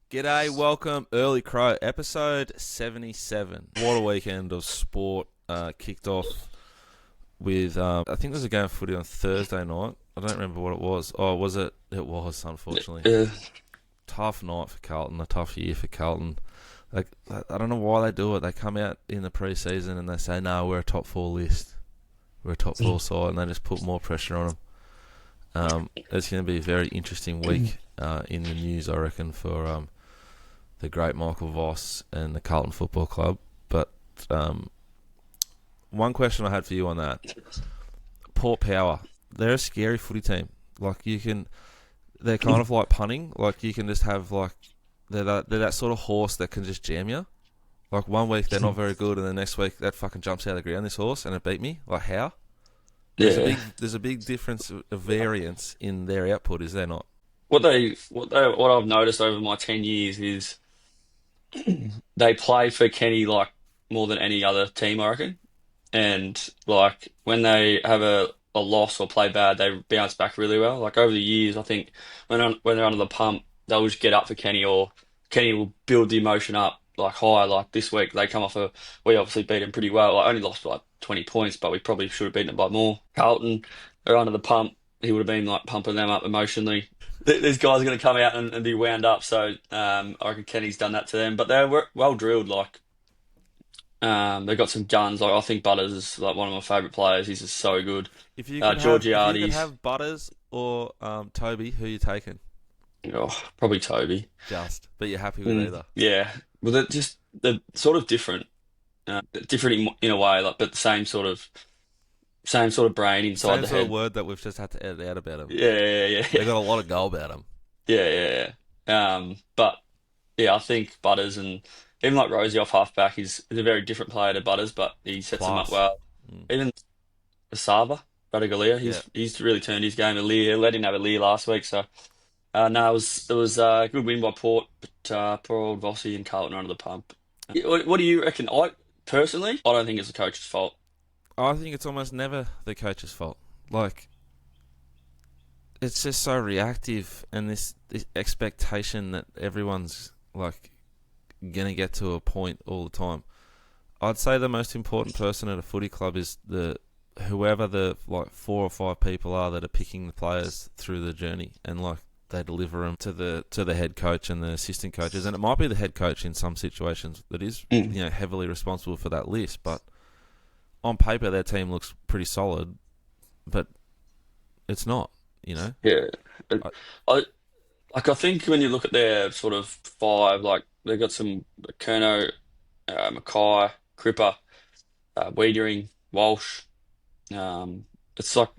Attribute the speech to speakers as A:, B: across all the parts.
A: G'day, welcome, Early Crow, episode 77. What a weekend of sport. Kicked off with, I think there was a game of footy on Thursday night. I don't remember what it was. Oh, was it? It was, unfortunately.
B: Yeah,
A: Tough night for Carlton, a tough year for Carlton. Like, I don't know why they do it. They come out in the pre-season and they say, no, we're a top four list. We're a top four side, and they just put more pressure on them. It's going to be a very interesting week in the news, I reckon, for the great Michael Voss and the Carlton Football Club. But one question I had for you on that: Port Power, they're a scary footy team. Like they're kind of like punting. Like you can just have they're that sort of horse that can just jam you. Like one week they're not very good, and the next week that fucking jumps out of the ground, this horse, and it beat me. Like how? There's a big difference of variance in their output, is there not?
B: what I've noticed over my 10 years is they play for Kenny like more than any other team, I reckon. And like when they have a loss or play bad, they bounce back really well. Like over the years, I think when they're under the pump, they'll just get up for Kenny, or Kenny will build the emotion up like high. Like this week, they come off we obviously beat them pretty well. Like only lost by like 20 points, but we probably should have beaten them by more. Carlton, they're under the pump. He would have been like pumping them up emotionally. These guys are going to come out and be wound up. So I reckon Kenny's done that to them. But they're well drilled. Like they've got some guns. Like I think Butters is like one of my favourite players. He's just so good.
A: If you could
B: Georgiades,
A: have Butters or Toby, who you taking?
B: probably Toby.
A: But you're happy with either.
B: Yeah, well, they're sort of different, different in a way, like but the same sort of brain inside
A: Same
B: the
A: sort of
B: head.
A: word that we've just had to edit out about him.
B: Yeah, yeah, yeah,
A: They
B: yeah,
A: got a lot of go about him.
B: yeah, yeah, yeah. But yeah, I think Butters and even like Rosie off halfback, is a very different player to Butters, but he sets them up
A: Class.
B: well.
A: Mm.
B: Even Asava, Ratugolea,
A: Yeah.
B: he's really turned his game. Lear let him have a Lear last week, so no, it was a good win by Port, but poor old Vossi and Carlton are under the pump. Yeah, what do you reckon? I don't think it's the coach's fault.
A: I think it's almost never the coach's fault. Like, it's just so reactive, and this expectation that everyone's like gonna get to a point all the time. I'd say the most important person at a footy club is the whoever the like four or five people are that are picking the players through the journey, and like they deliver them to the head coach and the assistant coaches, and it might be the head coach in some situations that is
B: Mm.
A: heavily responsible for that list. But on paper, their team looks pretty solid, but it's not. You know,
B: Yeah,
A: I,
B: I I think when you look at their sort of five, like they've got some Kerno, Mackay, Cripper, Wiedering, Walsh. It's like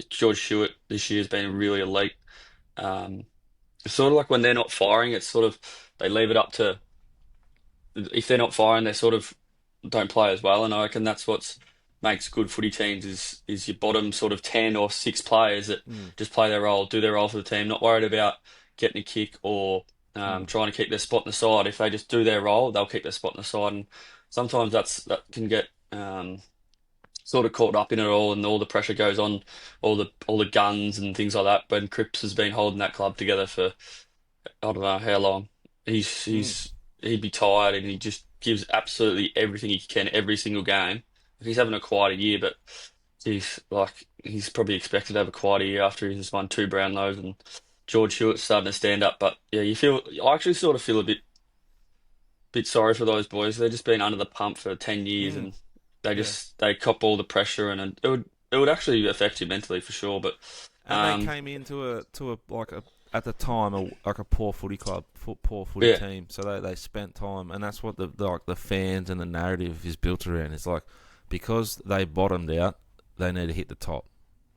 B: George Stewart this year has been really elite. Um, it's sort of like when they're not firing, it's sort of they leave it up to if they're not firing, they sort of don't play as well. And I reckon that's what makes good footy teams is your bottom sort of 10 or six players that
A: mm,
B: just play their role, do their role for the team, not worried about getting a kick or
A: mm,
B: trying to keep their spot in the side. If they just do their role, they'll keep their spot in the side. And sometimes that can get sort of caught up in it all, and all the pressure goes on, all the guns and things like that. When Cripps has been holding that club together for I don't know how long.
A: mm.
B: He'd be tired, and he just gives absolutely everything he can every single game. He's having a quieter year, but he's probably expected to have a quieter year after he's just won two Brownlows, and George Hewitt's starting to stand up. But yeah, I actually sort of feel a bit sorry for those boys. They've just been under the pump for 10 years,
A: Mm,
B: and they
A: yeah.
B: just they cop all the pressure, and it would actually affect you mentally for sure. But
A: And they
B: um,
A: came into a like a at the time like a poor footy club, poor footy
B: yeah.
A: team. So they spent time, and that's what the fans and the narrative is built around. It's like because they bottomed out, they need to hit the top.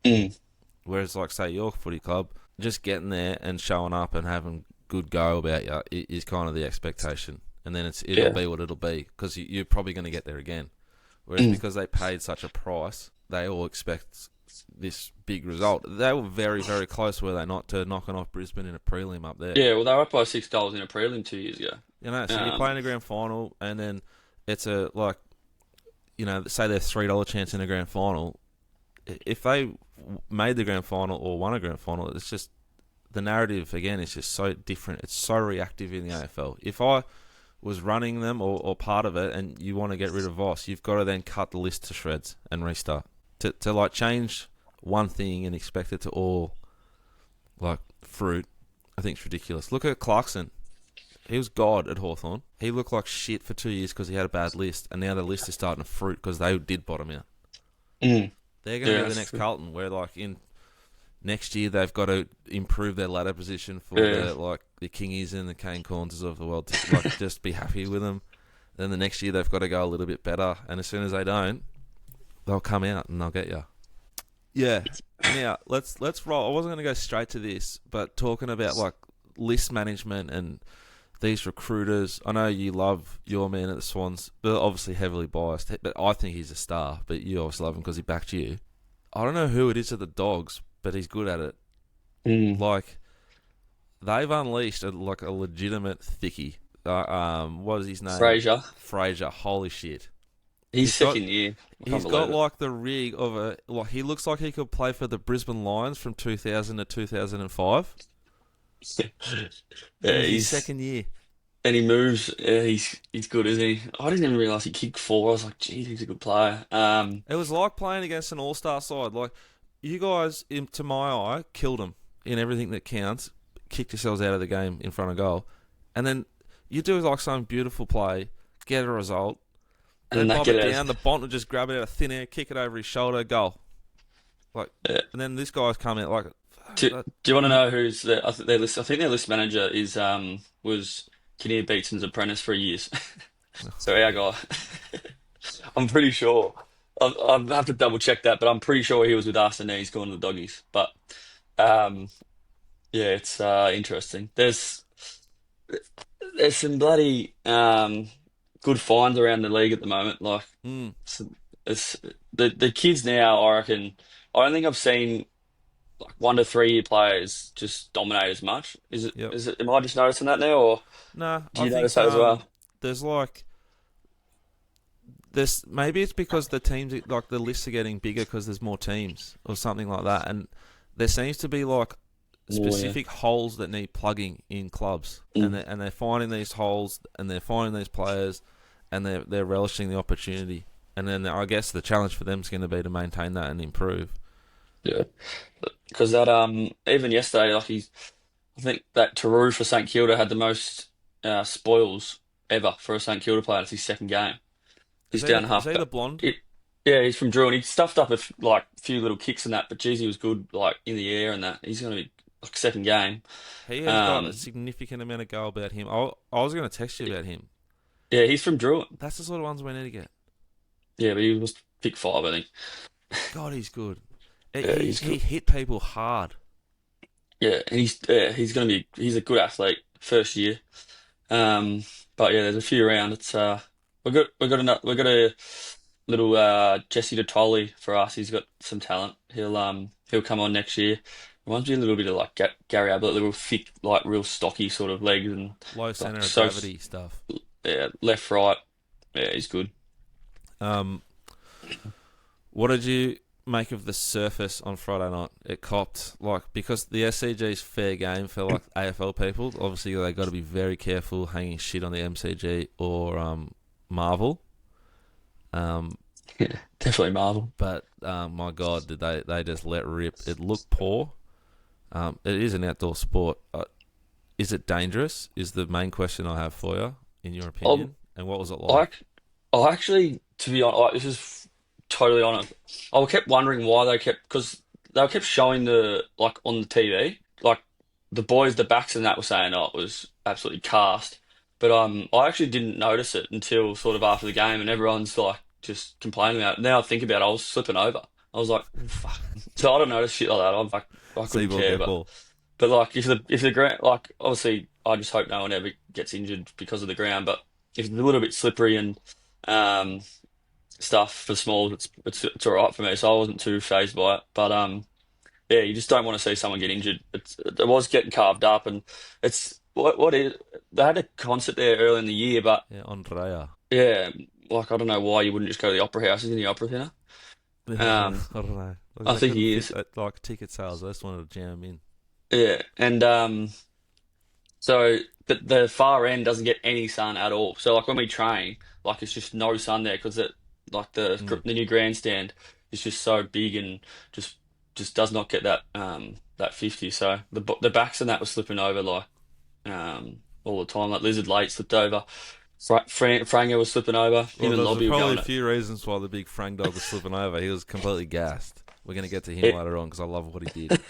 B: Mm,
A: Whereas like say York Footy Club, just getting there and showing up and having good go about you is kind of the expectation, and then it'll
B: yeah.
A: be what it'll be because you're probably going to get there again. Whereas
B: Mm.
A: because they paid such a price, they all expect this big result. They were very, very close, were they not, to knocking off Brisbane in a prelim up there?
B: Yeah, well, they were up by 6 goals in a prelim 2 years ago.
A: You know, so you're
B: Um,
A: playing a grand final, and then it's a like, say there's $3 chance in a grand final. If they made the grand final or won a grand final, the narrative again is just so different. It's so reactive in the AFL. If I was running them or part of it, and you want to get rid of Voss, you've got to then cut the list to shreds and restart. To like change one thing and expect it to all like fruit, I think it's ridiculous. Look at Clarkson. He was God at Hawthorn. He looked like shit for 2 years because he had a bad list, and now the list is starting to fruit because they did bottom out.
B: Mm.
A: They're going to be the next Carlton, where like in next year they've got to improve their ladder position for the Kingies and the Kane Corns of the world to like just be happy with them. Then the next year they've got to go a little bit better, and as soon as they don't, they'll come out and they'll get you. Yeah. Now let's roll. I wasn't going to go straight to this, but talking about like list management and these recruiters. I know you love your man at the Swans, but obviously heavily biased. But I think he's a star. But you obviously love him because he backed you. I don't know who it is at the Dogs, but he's good at it. Like they've unleashed a legitimate thickie. What is his name? Fraser. Holy shit.
B: He's second year.
A: He's got like the rig of a like. He looks like he could play for the Brisbane Lions from 2000 to 2005.
B: Yeah,
A: he's second year,
B: and he moves. Yeah, he's good, isn't he? I didn't even realise he kicked 4. I was like, geez, he's a good player.
A: It was like playing against an all-star side. Like you guys, to my eye, killed them in everything that counts. Kicked yourselves out of the game in front of goal, and then you do like some beautiful play, get a result, and then bob it down. The Bont will just grab it out of thin air, kick it over his shoulder, goal. Like, and then this guy's come out like.
B: Do you want to know who's I think their list manager is was Kinnear Beatson's apprentice for years. So our guy, I'm pretty sure. I have to double check that, but I'm pretty sure he was with us and now he's gone to the Doggies. But yeah, it's interesting. There's some bloody good finds around the league at the moment. Like it's the kids now. I reckon. I don't think I've seen like 1 to 3 year players just dominate as much. Is it?
A: Yep.
B: Is it? Am I just noticing that now, or
A: nah?
B: do you notice that as well?
A: There's maybe it's because the teams like the lists are getting bigger because there's more teams or something like that, and there seems to be like specific holes that need plugging in clubs, and they're finding these holes and they're finding these players, and they're relishing the opportunity, and then I guess the challenge for them is going to be to maintain that and improve.
B: Yeah, because that even yesterday, like I think that Taru for St Kilda had the most spoils ever for a St Kilda player. It's his second game. He's down half.
A: Is he the blonde?
B: Yeah, he's from Drew, and he stuffed up a few little kicks and that. But geez, he was good, like in the air and that. He's going to be like second game.
A: He has got a significant amount of go about him. I was going to text you about him.
B: Yeah, he's from Drew.
A: That's the sort of ones we need to get.
B: Yeah, but he was pick 5, I think.
A: God, he's good.
B: Yeah,
A: he hit people hard.
B: Yeah, and he's a good athlete first year. But yeah, there's a few around. It's we got a little Jesse Tolly for us. He's got some talent. He'll come on next year. Reminds me a little bit of like Gary Ablett, little thick, like real stocky sort of legs and
A: low center of gravity stuff.
B: Yeah, left, right. Yeah, he's good.
A: What did you make of the surface on Friday night? It copped because the SCG's fair game for like AFL people. Obviously, they got to be very careful hanging shit on the MCG or Marvel.
B: Yeah, definitely Marvel.
A: But my God, did they just let rip? It looked poor. It is an outdoor sport. Is it dangerous? Is the main question I have for you, in your opinion. And what was it like?
B: I actually, to be honest, this is totally honest. I kept wondering why because they kept showing like on the TV, like the boys, the backs and that were saying, oh, it was absolutely cast. But I actually didn't notice it until sort of after the game, and everyone's like just complaining about it. Now I think about it, I was slipping over. I was like, fuck. So I don't notice shit like that. I'm like, I couldn't care. But like if the ground, like obviously I just hope no one ever gets injured because of the ground. But if it's a little bit slippery and stuff for smalls, it's all right for me. So I wasn't too fazed by it. But yeah, you just don't want to see someone get injured. It was getting carved up, and it's what is they had a concert there early in the year, but
A: yeah, Andrea.
B: Yeah, like I don't know why you wouldn't just go to the Opera House. Isn't the Opera Theatre?
A: I don't know.
B: I think he is.
A: Like ticket sales, I just wanted to jam him in.
B: Yeah, and so, but the far end doesn't get any sun at all. So like when we train, like it's just no sun there because it like
A: Mm.
B: the new grandstand is just so big and just just does not get that that 50. So the backs and that were slipping over like all the time. Like Lizard Late slipped over. Franger was slipping over.
A: Well,
B: Him and
A: there's
B: Lobby were
A: probably a
B: going
A: few reasons why the big Frank dog was slipping over. He was completely gassed. We're going to get to him
B: it.
A: later on because I love what he did.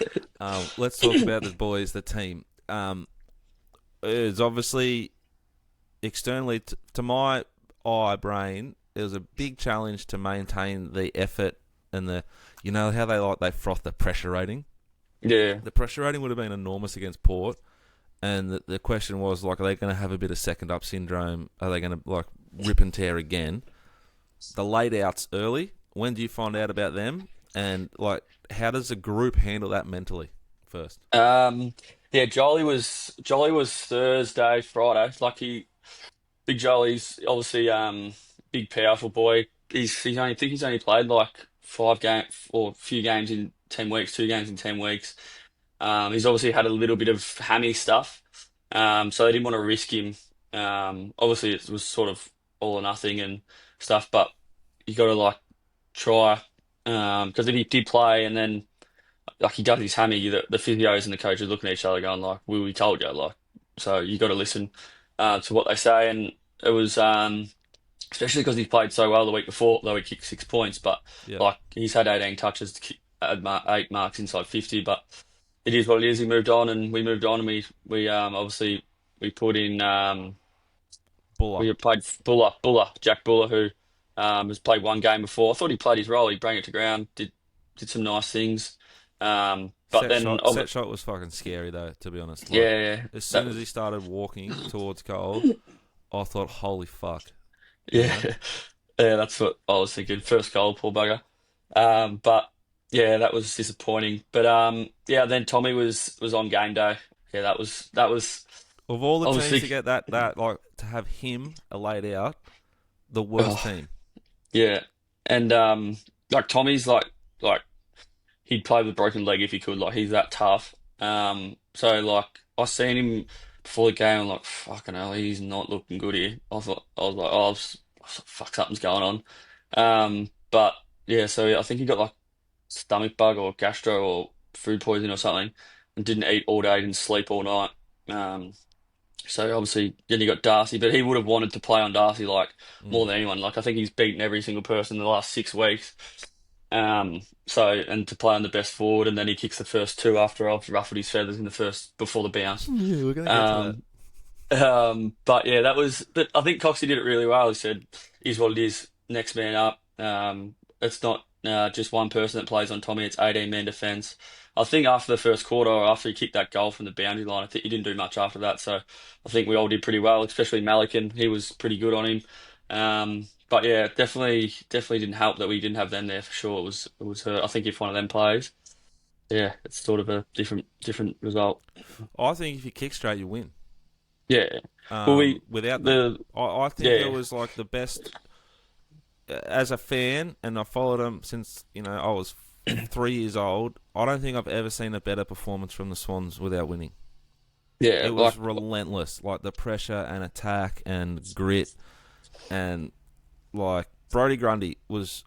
A: Let's talk about the boys, the team. It's obviously externally, to my eye brain, it was a big challenge to maintain the effort and the, you know, how they froth the pressure rating.
B: Yeah.
A: The pressure rating would have been enormous against Port, and the question was like, are they going to have a bit of second up syndrome? Are they going to like rip and tear again? The laid outs early. When do you find out about them? And like, how does a group handle that mentally first?
B: Um, yeah, Jolly was Thursday, Friday. Like Big Jolly's obviously big powerful boy. He's only I think he's only played like 5 game or a few games in 10 weeks, 2 games in 10 weeks. He's obviously had a little bit of hammy stuff. So they didn't want to risk him. Obviously it was sort of all or nothing and stuff, but you got to like try. Because if he did play and then like he does his hammy, the physios and the coaches looking at each other going like, "We told you." Like, so you got to listen to what they say, and it was especially because he played so well the week before, though he kicked 6 points, but
A: Yeah,
B: like he's had 18 touches to kick 8 marks inside 50, but it is what it is. He moved on, and we moved on, and we obviously we put in
A: Buller.
B: we played Jack Buller, who has played 1 game before. I thought he played his role. He bring it to ground, did some nice things. But then,
A: Set shot was fucking scary though. To be honest, like
B: yeah,
A: as soon
B: that
A: as he started walking towards goal, I thought, holy fuck, you
B: yeah,
A: know.
B: yeah, that's what I was thinking. First goal, poor bugger. But yeah, that was disappointing. But yeah, then Tommy was on game day. Yeah, that was
A: Of all the teams to
B: obviously
A: get that like to have him laid out, the worst
B: oh,
A: team.
B: yeah, and like Tommy's like he'd play with a broken leg if he could. Like he's that tough. So like I seen him before the game. I'm like, fucking hell, he's not looking good here. I was like, oh, fuck, something's going on. But yeah, so I think he got like stomach bug or gastro or food poisoning or something, and didn't eat all day, didn't sleep all night. So obviously then you got Darcy, but he would have wanted to play on Darcy like more
A: Mm.
B: than anyone. Like I think he's beaten every single person in the last 6 weeks. So and to play on the best forward, and then he kicks the first two after I've ruffled his feathers in the first before the bounce.
A: Yeah, we're gonna get to that.
B: Um, but yeah, that was. But I think Coxie did it really well. He said, "Is what it is. Next man up." It's not just one person that plays on Tommy. It's 18-man defence. I think after the first quarter, or after he kicked that goal from the boundary line, I think he didn't do much after that. So I think we all did pretty well, especially Malikan. He was pretty good on him. But yeah, definitely didn't help that we didn't have them there for sure. It was hurt. I think if one of them plays, yeah, it's sort of a different result.
A: I think if you kick straight, you win.
B: Yeah. Well,
A: Without them,
B: the
A: I think it
B: yeah.
A: was like the best as a fan, and I followed them since I was 3 years old. I don't think I've ever seen a better performance from the Swans without winning.
B: Yeah,
A: It
B: like
A: was relentless, like the pressure and attack and grit, and like Brody Grundy was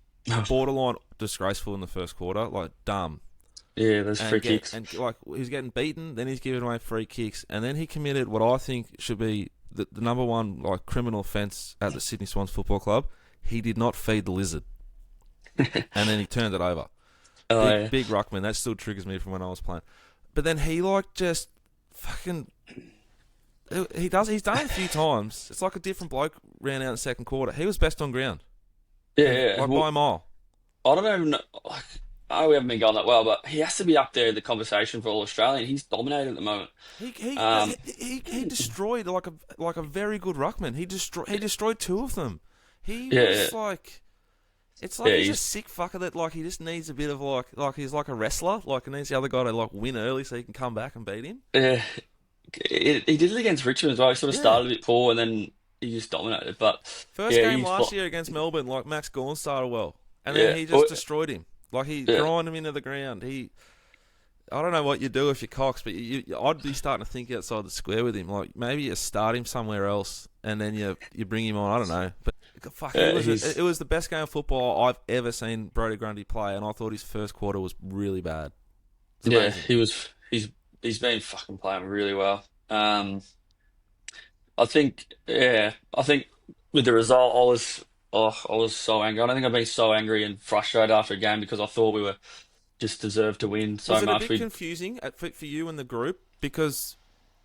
A: borderline disgraceful in the first quarter, like dumb,
B: yeah, those free
A: and
B: kicks.
A: like he's getting beaten, then he's giving away free kicks, and then he committed what I think should be the number one like criminal offence at the Sydney Swans Football Club. He did not feed the lizard, and then he turned it over.
B: Oh
A: Big
B: yeah,
A: big ruckman. That still triggers me from when I was playing. But then he like just fucking. He's done it a few times. It's like a different bloke ran out in the second quarter. He was best on ground,
B: yeah, yeah.
A: like by
B: Well,
A: a mile.
B: I don't even know. Like, I know we haven't been going that well, but he has to be up there in the conversation for all Australian. He's dominating at the moment.
A: He he
B: Um,
A: he destroyed like a very good ruckman. He destroyed two of them. He
B: yeah, yeah,
A: was like, it's like
B: yeah.
A: he's a sick fucker that like he just needs a bit of like he's like a wrestler. Like he needs the other guy to like win early so he can come back and beat him.
B: Yeah. He did it against Richmond as well. He sort of
A: Yeah.
B: started a bit poor and then he just dominated. But
A: First
B: yeah,
A: game last year against Melbourne, like Max Gawn started well, and then
B: yeah,
A: he
B: well,
A: just destroyed him. Like he
B: yeah,
A: grinded him into the ground. I don't know what you do if you're Cox, but I'd be starting to think outside the square with him. Like maybe you start him somewhere else, and then you bring him on. I don't know, but fuck, it was the best game of football I've ever seen Brodie Grundy play, and I thought his first quarter was really bad.
B: Yeah, he was. He's been fucking playing really well. I think, yeah, I think with the result, I was so angry. I don't think I've been so angry and frustrated after a game because I thought we were just deserved to win so
A: Was it a
B: much.
A: bit confusing for you and the group because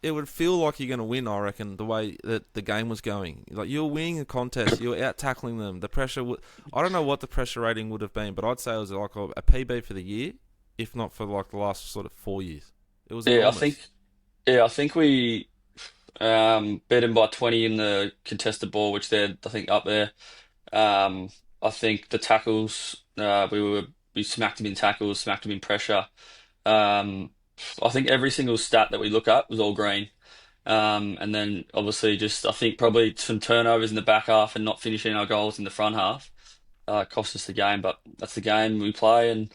A: it would feel like you're going to win? I reckon the way that the game was going, like you were winning the contest, you were out tackling them. The pressure, I don't know what the pressure rating would have been, but I'd say it was like a PB for the year, if not for like the last sort of 4 years. It was
B: Yeah,
A: enormous.
B: I think we beat them by 20 in the contested ball, which they're I think up there. I think the tackles, we smacked him in tackles, smacked him in pressure. Um, I think every single stat that we look at was all green. And then obviously just I think probably some turnovers in the back half and not finishing our goals in the front half cost us the game. But that's the game we play, and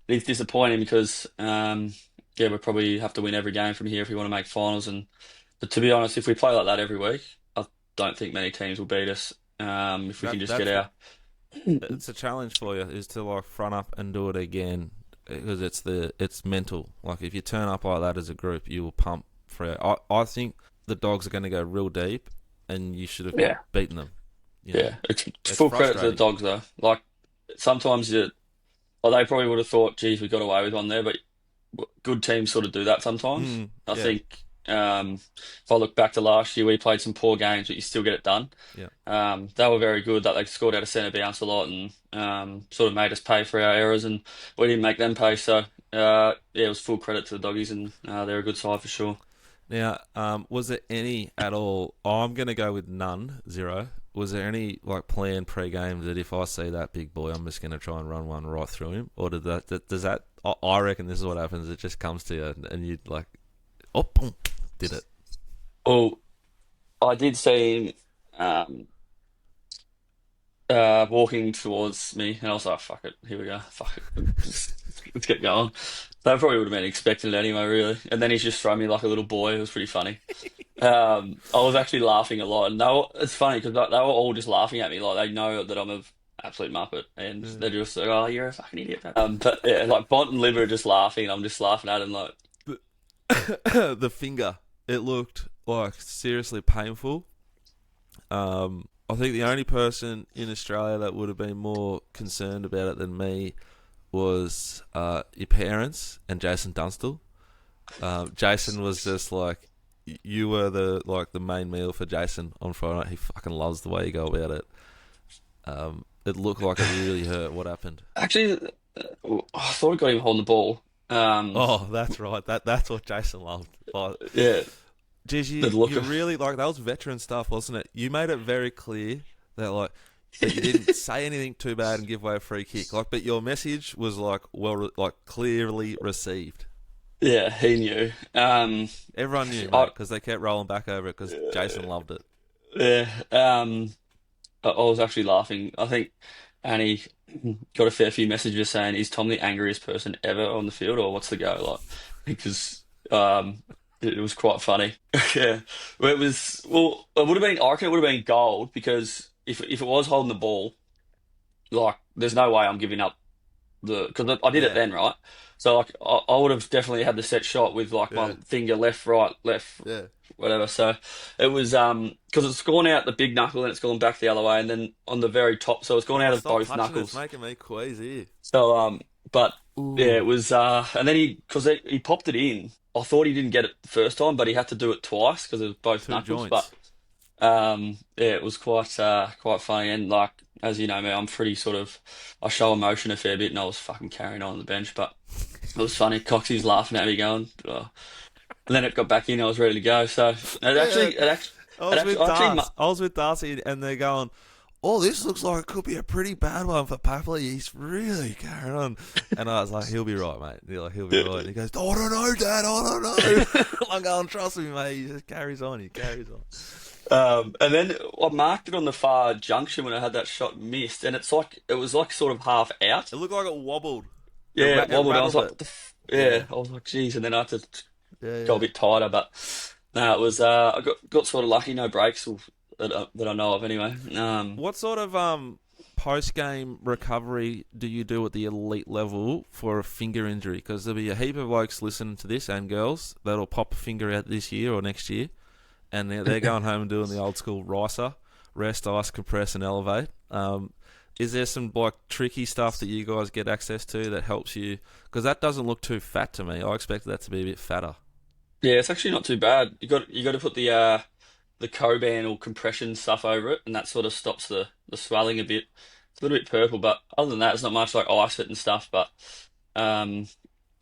B: it's disappointing because yeah, we probably have to win every game from here if we want to make finals. And but to be honest, if we play like that every week, I don't think many teams will beat us. If we can just get
A: That's
B: our
A: it's a challenge for you is to like front up and do it again because it's mental. Like if you turn up like that as a group, you will pump for it. I think the Dogs are going to go real deep, and you should have
B: yeah.
A: beaten them. You know,
B: Yeah, it's
A: it's
B: full credit to the
A: frustrating.
B: Dogs though. Like sometimes well, they probably would have thought, geez, we got away with one there, but good teams sort of do that sometimes. I
A: Yeah,
B: think if I look back to last year, we played some poor games, but you still get it done.
A: yeah.
B: They were very good. That they scored out of centre bounce a lot and sort of made us pay for our errors, and we didn't make them pay. So yeah, it was full credit to the Doggies, and they're a good side for sure.
A: Now, was there any at all? I'm going to go with none, zero. Was there any like planned pre-game that if I see that big boy, I'm just going to try and run one right through him, or does that? I reckon this is what happens. It just comes to you, and you like, oh, boom, did it.
B: Well, I did see him. Walking towards me, and I was like, "Fuck it, here we go. Fuck it, let's get going." They probably would have been expecting it anyway, really. And then he's just thrown me like a little boy. It was pretty funny. I was actually laughing a lot, and it's funny because they were all just laughing at me, like they know that I'm an absolute muppet, and
A: Yeah.
B: they're just like, "Oh, you're a fucking idiot." But yeah, like Bont and Liv are just laughing, and I'm just laughing at him, like,
A: The finger, it looked like seriously painful. I think the only person in Australia that would have been more concerned about it than me was your parents and Jason Dunstall. Jason was just like you were the main meal for Jason on Friday night. He fucking loves the way you go about it. It looked like it really hurt. What happened?
B: actually, I thought I got him holding the ball. Um,
A: Oh, that's right. That's what Jason loved. Like,
B: yeah,
A: geez,
B: the look.
A: you really like that was veteran stuff, wasn't it? You made it very clear that that you didn't say anything too bad and give away a free kick. Like, but your message was clearly received.
B: Yeah, he knew.
A: Everyone knew, mate,
B: I,
A: because they kept rolling back over it because Jason loved it.
B: yeah, I was actually laughing. I think Annie got a fair few messages saying, "Is Tom the angriest person ever on the field, or what's the go?" Like, because it was quite funny. Yeah, well, it would have been. I reckon it would have been gold because if it was holding the ball, like, there's no way I'm giving up because I did it
A: Yeah,
B: then, right? So like I would have definitely had the set shot with like
A: yeah,
B: my finger left, right, left,
A: yeah.
B: whatever. So it was because it's gone out the big knuckle and it's gone back the other way, and then on the very top, so it's gone out
A: Oh,
B: of
A: stop
B: both
A: touching it. It's
B: knuckles.
A: making me queasy.
B: So but yeah,
A: Ooh.
B: it was and then he popped it in. I thought he didn't get it the first time, but he had to do it twice because it was both
A: Two
B: knuckles. But
A: joints.
B: yeah, it was quite funny, and like as you know me, I'm pretty sort of I show emotion a fair bit, and I was fucking carrying on the bench, but it was funny. Coxie was laughing at me, going, oh. And then it got back in. I was ready to go. So
A: Yeah, I was with
B: I actually,
A: Darcy. I was with Darcy, and they're going, "Oh, this looks like it could be a pretty bad one for Papley. He's really carrying on." And I was like, "He'll be right, mate. He'll be right." And he goes, "I don't know, Dad. I don't know." I'm going, "Trust me, mate. He just carries on. He carries on."
B: and then I marked it on the far junction when I had that shot missed, and it was like sort of half out.
A: It looked like it wobbled.
B: Yeah, it
A: It
B: wobbled. I was
A: rattled
B: like,
A: it.
B: Yeah,
A: Yeah,
B: I was like, geez, and then I had to
A: yeah,
B: go a
A: yeah.
B: bit tighter, but no, it was I got sort of lucky, no breaks that I know of anyway.
A: What sort of post game recovery do you do at the elite level for a finger injury? Because there'll be a heap of blokes listening to this and girls that'll pop a finger out this year or next year, and they're going home and doing the old school ricer, rest, ice, compress, and elevate. Is there some like tricky stuff that you guys get access to that helps you? Because that doesn't look too fat to me. I expected that to be a bit fatter.
B: Yeah, it's actually not too bad. You got to put the Coban or compression stuff over it, and that sort of stops the swelling a bit. It's a little bit purple, but other than that, it's not much like ice it and stuff. But um,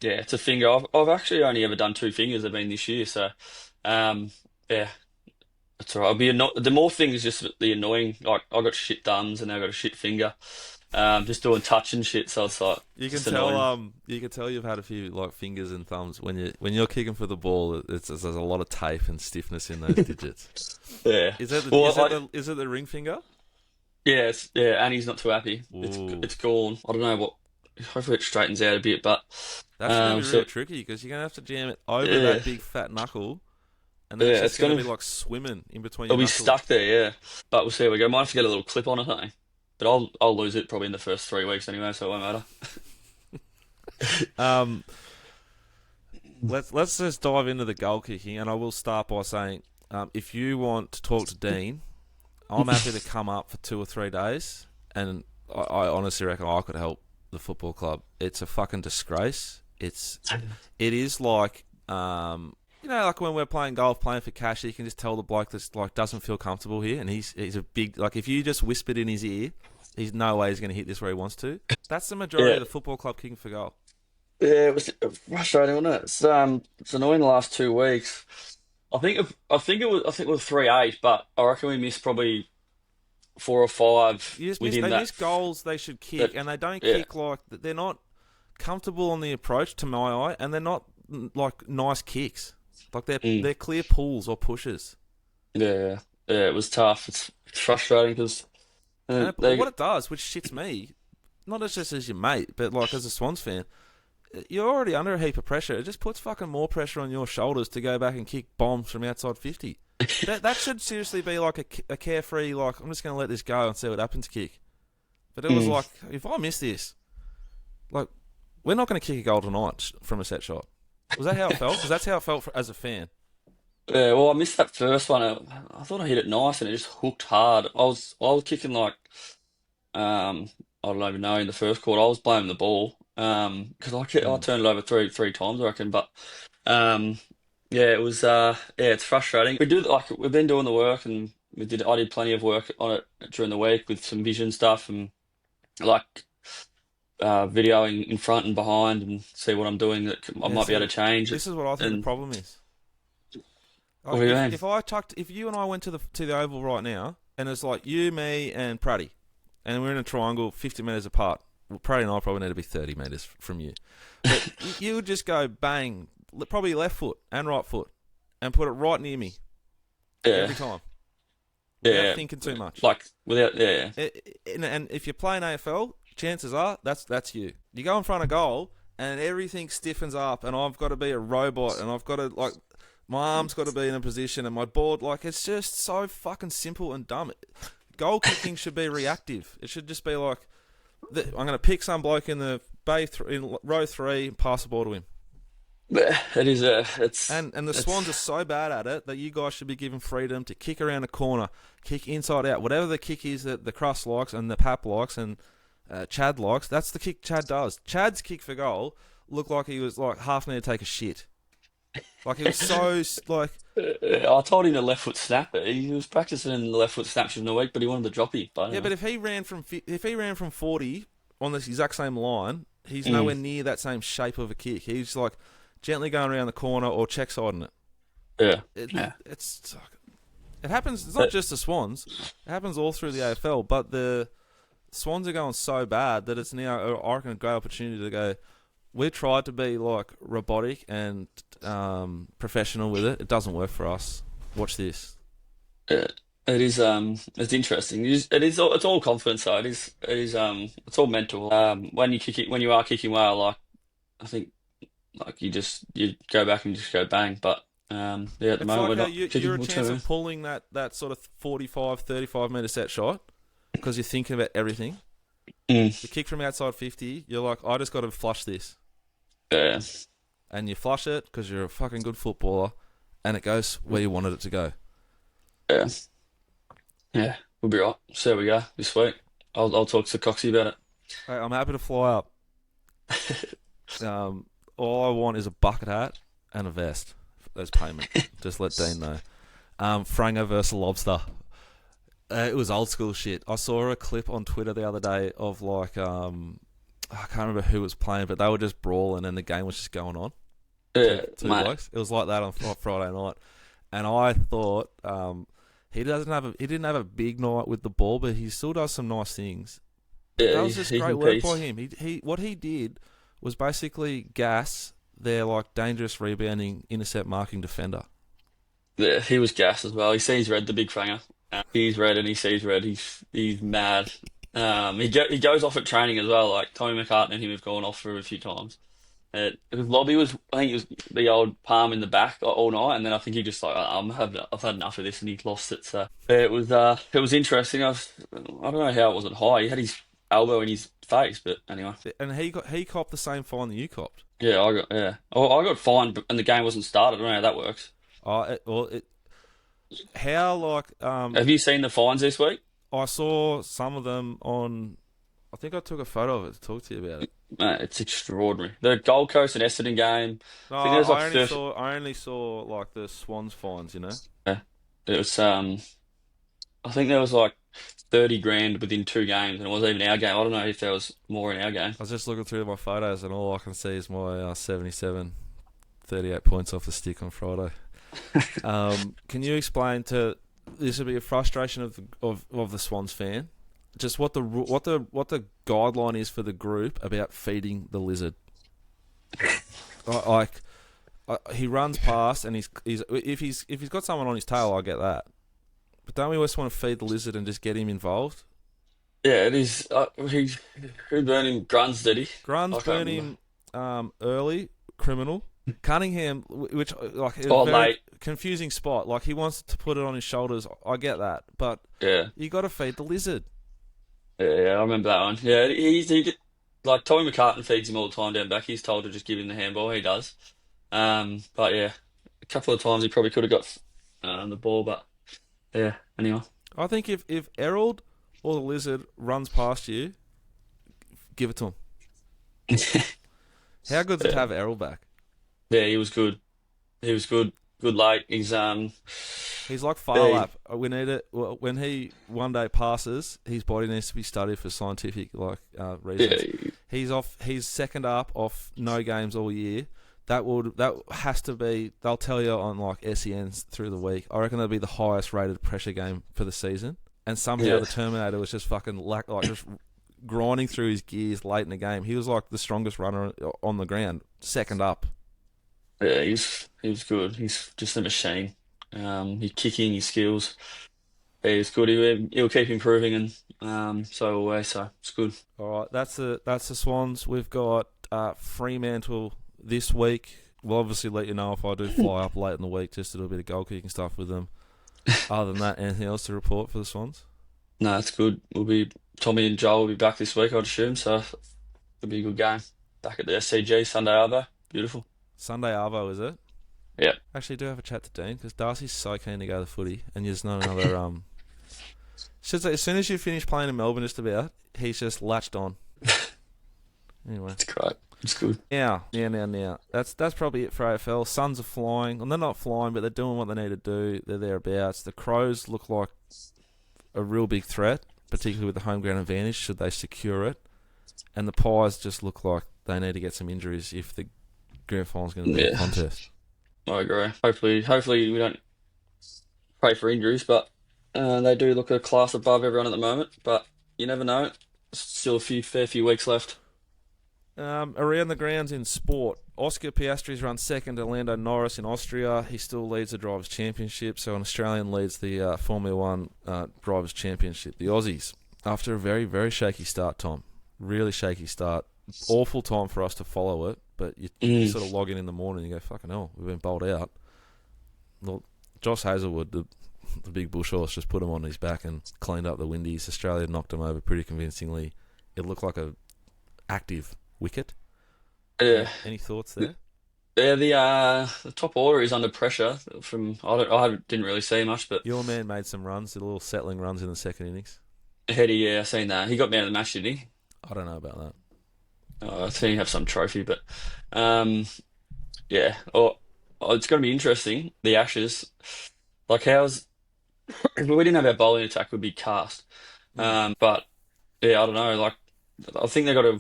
B: yeah, it's a finger. I've actually only ever done two fingers. I've been this year, so um, yeah, it's all right. The more things just the annoying. Like I got shit thumbs and I got a shit finger. Just doing touch and shit. So it's like
A: You can
B: just
A: tell,
B: annoying.
A: you can tell you've had a few like fingers and thumbs when you're kicking for the ball. There's a lot of tape and stiffness in those digits.
B: Yeah.
A: Is that the
B: Well,
A: is that
B: like
A: the is it the ring finger?
B: yeah, Annie's not too happy.
A: Ooh,
B: It's gone. I don't know what. Hopefully it straightens out a bit, but
A: that's gonna be
B: so
A: really tricky because you're gonna have to jam it over
B: yeah,
A: that big fat knuckle, and then it's
B: yeah,
A: just gonna be like swimming in between
B: it'll
A: your
B: be
A: knuckles.
B: stuck there, yeah. But we'll see how we go. Might have to get a little clip on it, I think. But I'll lose it probably in the first 3 weeks anyway, so it won't matter.
A: Um, let's just dive into the goal kicking, and I will start by saying, if you want to talk to Dean, I'm happy to come up for 2 or 3 days, and I honestly reckon I could help the football club. It's a fucking disgrace. It is like like when we're playing golf, playing for cash, you can just tell the bloke that's like doesn't feel comfortable here, and he's a big like if you just whispered in his ear, he's no way he's going to hit this where he wants to. That's the majority
B: Yeah,
A: of the football club kicking for goal.
B: yeah, it was frustrating, wasn't it? It's annoying the last 2 weeks. I think it was 3-8, but I reckon we missed probably four or five within
A: They
B: that.
A: miss goals they should
B: That
A: kick, and they don't
B: yeah.
A: kick like they're not comfortable on the approach to my eye, and they're not like nice kicks. Like
B: Mm.
A: they're clear pulls or pushes.
B: Yeah, yeah, it was tough. It's frustrating because
A: And
B: they,
A: what it does, which shits me, not as just as your mate, but like as a Swans fan, you're already under a heap of pressure. It just puts fucking more pressure on your shoulders to go back and kick bombs from outside 50. That should seriously be like a carefree, like, I'm just going to let this go and see what happens kick. But it was
B: mm.
A: like, if I miss this, like, we're not going to kick a goal tonight from a set shot. Was that how it felt? Because that's how it felt as a fan.
B: Yeah, well, I missed that first one. I thought I hit it nice and it just hooked hard. I was kicking like I don't even know in the first quarter. I was blaming the ball because I
A: Mm.
B: turned it over three times I reckon. But um yeah, it was yeah, it's frustrating. We've been doing the work and I did plenty of work on it during the week with some vision stuff and like videoing in front and behind and see what I'm doing that I
A: Yeah,
B: might be
A: see,
B: able to change it.
A: this is what I think the
B: And
A: problem is.
B: what
A: Like,
B: do you
A: if
B: mean?
A: if you and I went to the oval right now, and it's like you, me, and Praddy, and we're in a triangle 50 metres apart. Well, Praddy and I probably need to be 30 metres from you. But you would just go bang, probably left foot and right foot, and put it right near me
B: Yeah,
A: every time without
B: yeah,
A: thinking too much.
B: like without yeah.
A: And if you're playing AFL, chances are that's you. You go in front of goal, and everything stiffens up, and I've got to be a robot, and I've got to like my arm's got to be in a position, and my board like it's just so fucking simple and dumb. Goal kicking should be reactive. It should just be like I'm going to pick some bloke in the in row 3 and pass the ball to him.
B: It is
A: And the Swans are
B: it's
A: so bad at it that you guys should be given freedom to kick around the corner, kick inside out, whatever the kick is that the Crust likes and the Pap likes and Chad likes. That's the kick Chad does. Chad's kick for goal looked like he was like half near to take a shit. Like he was so like
B: I told him to left foot snap it. He was practicing the left foot snaps in the week, but he wanted to drop it. But
A: yeah.
B: anyway.
A: But if he ran from 40 on this exact same line, he's
B: Mm,
A: nowhere near that same shape of a kick. He's like gently going around the corner or check siding it.
B: yeah,
A: It
B: yeah.
A: it's it happens. It's not
B: But,
A: just the Swans. It happens all through the AFL. But the Swans are going so bad that it's now, I reckon, a great opportunity to go. We tried to be like robotic and professional with it. It doesn't work for us. Watch this.
B: yeah, it is it's interesting. It's all confidence though. It's all mental. When you are kicking well, like I think Like you go back and just go bang. But yeah, at the
A: It's
B: moment
A: like
B: we're
A: how
B: not
A: you're
B: kicking.
A: a
B: We'll
A: chance
B: turn
A: of
B: around.
A: pulling that sort of 45, 35 metre set shot because you're thinking about everything.
B: Mm,
A: The kick from outside 50, you're like, I just got to flush this.
B: yeah,
A: And you flush it because you're a fucking good footballer and it goes where you wanted it to go.
B: yeah, yeah. We'll be right. So there we go this week. I'll talk to Coxie about
A: Hey, I'm happy to fly up.
B: it.
A: All I want is a bucket hat and a vest as payment. Just let Dean know. Franger versus Lobster. It was old school shit. I saw a clip on Twitter the other day of like I can't remember who was playing, but they were just brawling and the game was just going on.
B: Yeah,
A: Two
B: mate.
A: blokes. It was like that on Friday night, and I thought he didn't have a big night with the ball, but he still does some nice things. But
B: Yeah,
A: that was just
B: he
A: great
B: can
A: work by
B: piece.
A: him. He what he did was basically gas their like dangerous rebounding intercept marking defender.
B: Yeah, he was gas as well. He sees red, the big fanger. He's red and he sees red. He's mad. He goes off at training as well. Like Tommy McCartan and him have gone off for a few times. Because Lobby was, I think it was the old palm in the back all night, and then I think he just like I've had enough of this, and he lost it. So yeah, it was interesting. I don't know how it wasn't high. He had his elbow in his face, but anyway.
A: And he copped the same fine that you copped.
B: Yeah, I got fined, and the game wasn't started. I don't know how that works.
A: How like
B: Have you seen the fines this week?
A: I saw some of them on. I think I took a photo of it to talk to you about it.
B: It's extraordinary. The Gold Coast and Essendon game.
A: No,
B: I think there's like
A: I only
B: 30.
A: saw I only saw like the Swans fines. You know,
B: Yeah, it was I think there was like 30 grand within 2 games, and it wasn't even our game. I don't know if there was more in our game.
A: I was just looking through my photos, and all I can see is my 77, 38 points off the stick on Friday. Can you explain to this would be a frustration of the Swans fan, just what the guideline is for the group about feeding the lizard? Like he runs past and he's if he's got someone on his tail, I get that. But don't we just want to feed the lizard and just get him involved?
B: Yeah, it is. Who burned him? Gruns, did he? I
A: Grun's
B: can't
A: burn
B: remember.
A: him early, criminal. Cunningham, which like is a
B: Oh,
A: very
B: late.
A: confusing spot. Like he wants to put it on his shoulders. I get that, but
B: Yeah,
A: you got to feed the lizard.
B: yeah, I remember that one. Yeah, like Tommy McCartan feeds him all the time down back. He's told to just give him the handball. He does. But yeah, a couple of times he probably could have got the ball, but yeah. Anyway.
A: I think if Errol or the lizard runs past you, give it to him. How good's it to
B: Yeah,
A: have Errol back?
B: yeah, he was good. He was good. Good late.
A: He's like
B: Yeah,
A: Farlap. We need it when he one day passes. His body needs to be studied for scientific reasons.
B: yeah,
A: He's off. He's second up off no games all year. That has to be. They'll tell you on like SENs through the week. I reckon that'll be the highest rated pressure game for the season. And somehow
B: yeah,
A: the Terminator was just fucking just grinding through his gears late in the game. He was like the strongest runner on the ground, second up.
B: yeah. He was good. He's just a machine. His kicking, his skills. Yeah, he's good. He'll keep improving, and so always. So it's good.
A: All right, that's the Swans. We've got Fremantle this week. We'll obviously let you know if I do fly up late in the week just to do a bit of goal kicking stuff with them. Other than that, anything else to report for the Swans?
B: No, it's good. Tommy and Joel will be back this week, I'd assume. So it'll be a good game. Back at the SCG Sunday Arvo. Beautiful.
A: Sunday Arvo, is it?
B: Yeah.
A: Actually, do have a chat to Dean because Darcy's so keen to go to the footy, and there's not another. Should say as soon as you finish playing in Melbourne, just about he's just latched on. Anyway,
B: It's great. It's good.
A: now. That's probably it for AFL. Suns are flying. Well, they're not flying, but they're doing what they need to do. They're thereabouts. The Crows look like a real big threat, particularly with the home ground advantage. Should they secure it? And the Pies just look like they need to get some injuries if the grand final's going to be a
B: Yeah,
A: contest.
B: I agree. Hopefully we don't pray for injuries, but they do look a class above everyone at the moment. But you never know. Still fair few weeks left.
A: Around the grounds in sport, Oscar Piastri's run second to Lando Norris in Austria. He still leads the Drivers' Championship, so an Australian leads the Formula One Drivers' Championship. The Aussies, after a very, very shaky start, Tom, really shaky start. awful time for us to follow it, but you sort of log in the morning and you go, fucking hell, we've been bowled out. Well, Josh Hazlewood, the big bush horse, just put him on his back and cleaned up the Windies. Australia knocked him over pretty convincingly. It looked like a active wicket. Any thoughts there?
B: Yeah, the top order is under pressure. I didn't really see much, but
A: Your man made some runs, did a little settling runs in the second innings.
B: Heady, yeah, I seen that. He got man of the match, didn't he?
A: I don't know about that.
B: I think he have some trophy, but yeah. It's going to be interesting. The Ashes, like if we didn't have our bowling attack, would be cast. But yeah, I don't know. Like I think they got to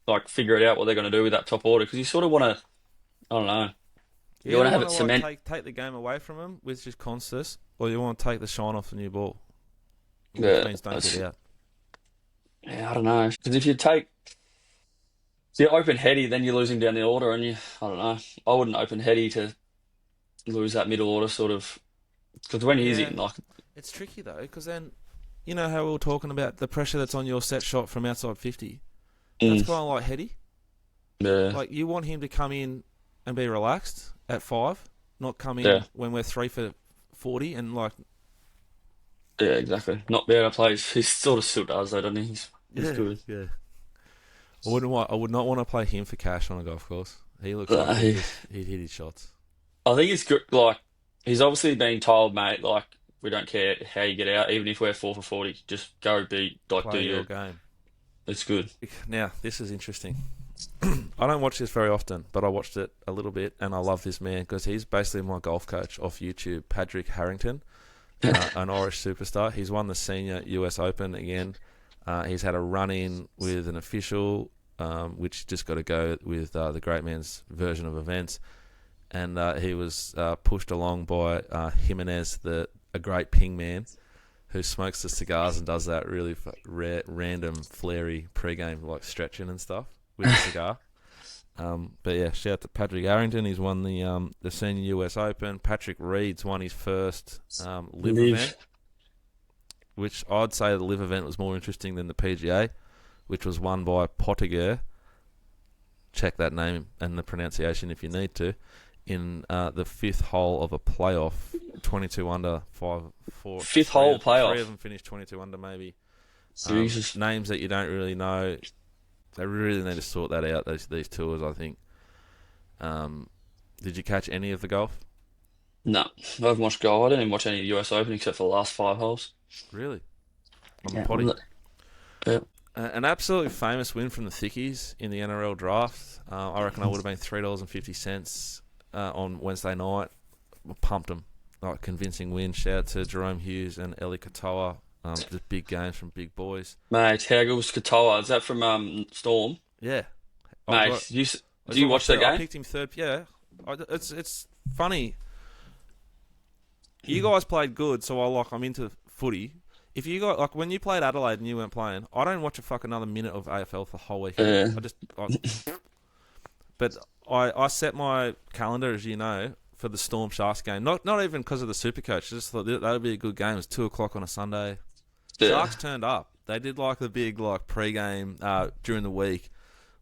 B: like figure it out what they're going to do with that top order because you sort of want to. I don't know. You want to have it cement.
A: Take the game away from them with just Constas, or you want to take the shine off the new ball.
B: Yeah,
A: which means don't get out.
B: Yeah, I don't know. Because if you open Heady, then you're losing down the order, and I don't know. I wouldn't open Heady to lose that middle order sort of. Because when he's in, like,
A: it's tricky though. Because then, you know how we were talking about the pressure that's on your set shot from outside 50. That's kind of like Heady.
B: Yeah.
A: Like you want him to come in and be relaxed at 5, not come in when we're 3 for 40 and like.
B: Yeah, exactly. Not be able to play. He sort of still does though, doesn't he? He's good.
A: Yeah. I would not want to play him for cash on a golf course. He looks like he'd hit his shots.
B: I think it's good. Like he's obviously been told, mate. Like we don't care how you get out, even if we're 4 for 40. Just go beat. Like
A: Play
B: do
A: your game.
B: It's good.
A: Now this is interesting. I don't watch this very often, but I watched it a little bit, and I love this man because he's basically my golf coach off YouTube, Patrick Harrington, an Irish superstar. He's won the senior US Open again. He's had a run-in with an official, which just got to go with the great man's version of events, and he was pushed along by Jimenez, a great ping man, who smokes the cigars and does that really random, flary pre-game like stretching and stuff with a cigar. But yeah, shout out to Patrick Harrington. He's won the senior US Open. Patrick Reed's won his first live event, which I'd say the live event was more interesting than the PGA, which was won by Pottinger. Check that name and the pronunciation if you need to. In the 5th hole of a playoff, 22 under, 5-4.
B: 5th hole playoff.
A: 3 of them finished 22 under, maybe.
B: Jesus.
A: Names that you don't really know. They really need to sort that out, these tours, I think. Did you catch any of the golf?
B: No, I haven't watched golf. I didn't even watch any of the US Open except for the last 5 holes.
A: Really? On the potty?
B: Yeah.
A: An absolutely famous win from the Thickies in the NRL draft. I reckon I would have been $3.50 on Wednesday night. Pumped them. Like, convincing win. Shout out to Jerome Hughes and Eli Katoa. Just big games from big boys.
B: Mate, how good was Katoa? Is that from Storm?
A: Yeah.
B: Mate, do you watch that game?
A: I picked him third. Yeah. It's funny. You guys played good, so I'm into footy. If you got like when you played Adelaide and you weren't playing, I don't watch another minute of AFL for the whole weekend. But I set my calendar, as you know, for the Storm Sharks game. Not even because of the Supercoach. Just thought that would be a good game. It was 2:00 on a Sunday. Yeah. Sharks turned up. They did like the big pre-game during the week,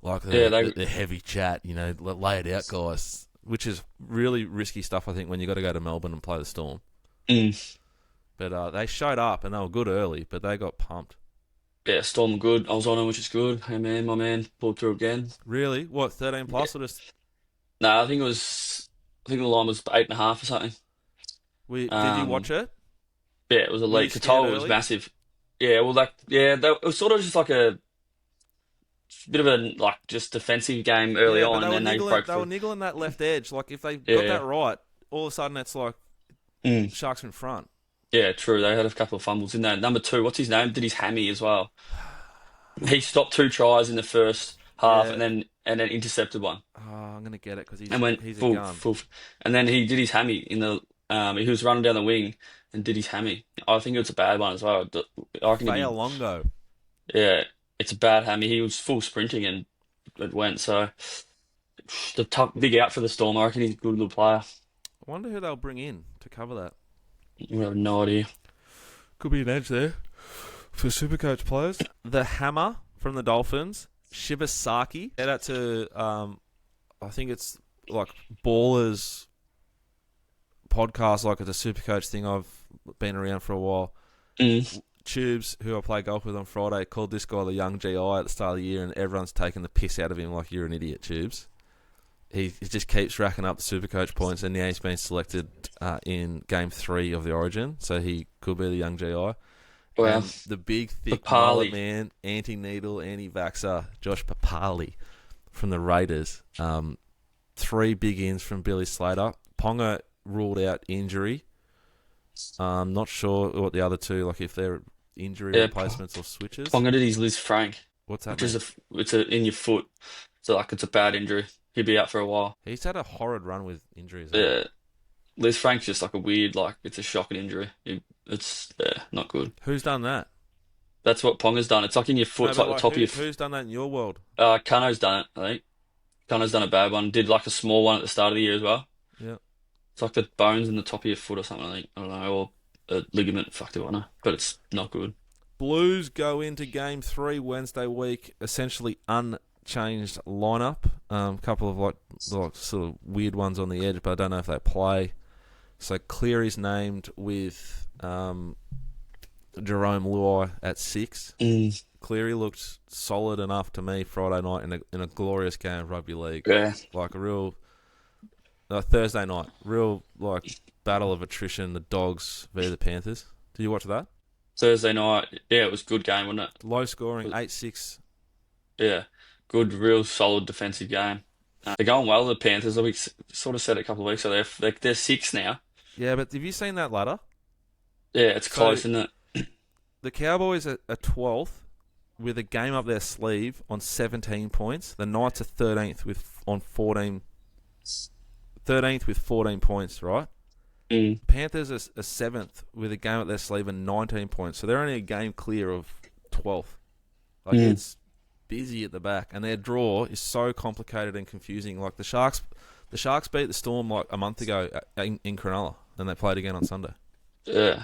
A: the heavy chat. Lay it out, guys. Which is really risky stuff, I think, when you got to go to Melbourne and play the Storm. But they showed up and they were good early, but they got pumped.
B: Yeah, Storm were good. I was on them, which is good. Hey man, my man pulled through again.
A: Really? What, 13 plus or just?
B: No, I think the line was 8.5 or something.
A: Did you watch it?
B: Yeah, it was elite. Katoa was massive. Yeah, well, it was sort of just like a bit of a just defensive game early on, and then they broke through.
A: They were niggling that left edge. Like if they got that right, all of a sudden it's like Sharks in front.
B: Yeah, true. They had a couple of fumbles in there. Number 2, what's his name? Did his hammy as well. He stopped 2 tries in the first half, and then intercepted one.
A: Oh, I'm gonna get it because he's
B: full,
A: a gun.
B: And then he did his hammy in the. He was running down the wing and did his hammy. I think it was a bad one as well. I reckon
A: Longo.
B: Yeah, it's a bad hammy. He was full sprinting and it went. So big out for the Storm. I reckon he's a good little player.
A: I wonder who they'll bring in to cover that.
B: We have no idea.
A: Could be an edge there for Supercoach players. The Hammer from the Dolphins Shibasaki. Shout out to I think it's like Ballers podcast, like it's a Supercoach thing. I've been around for a while.
B: Mm.
A: Tubes, who I play golf with on Friday, called this guy the young GI at the start of the year, and everyone's taking the piss out of him like you're an idiot, Tubes. He just keeps racking up the Supercoach points, and now he's been selected in Game 3 of the Origin, so he could be the young GI.
B: Wow.
A: And the big, thick mullet man, anti-needle, anti-vaxxer, Josh Papali from the Raiders. 3 big ins from Billy Slater. Ponga ruled out injury. Not sure what the other two, like if they're injury replacements or switches.
B: Ponga did his Liz Frank.
A: What's that?
B: Which is it's in your foot, so like it's a bad injury. He'll be out for a while.
A: He's had a horrid run with injuries.
B: Yeah, Liz Frank's just like a weird, like it's a shocking injury. It's not good.
A: Who's done that?
B: That's what Ponga's done. It's like in your foot, it's like the top of your foot.
A: Who's done that in your world?
B: Kano's done it, I think. Kano's done a bad one. Did like a small one at the start of the year as well.
A: Yeah.
B: It's like the bones in the top of your foot or something, I think. I don't know, or a ligament, fuck do I know. But it's not good.
A: Blues go into Game 3 Wednesday week, essentially unchanged lineup. A couple of like sort of weird ones on the edge, but I don't know if they play. So Cleary's named with Jerome Luai at 6. Cleary looked solid enough to me Friday night in a glorious game of rugby league.
B: Yeah.
A: Like a real Thursday night, real like battle of attrition. The Dogs v the Panthers. Did you watch that?
B: Thursday night, yeah, it was a good game, wasn't it?
A: Low scoring, 8-6.
B: Yeah, good, real solid defensive game. They're going well, the Panthers. We sort of said it a couple of weeks ago. They're 6 now.
A: Yeah, but have you seen that ladder?
B: Yeah, it's close, isn't it?
A: The Cowboys are 12th with a game up their sleeve on 17 points. The Knights are 13th with 14 points, right? Panthers are 7th with a game up their sleeve and 19 points. So they're only a game clear of 12th. Like it's busy at the back, and their draw is so complicated and confusing. Like the Sharks beat the Storm like a month ago in Cronulla, and they played again on Sunday.
B: Yeah.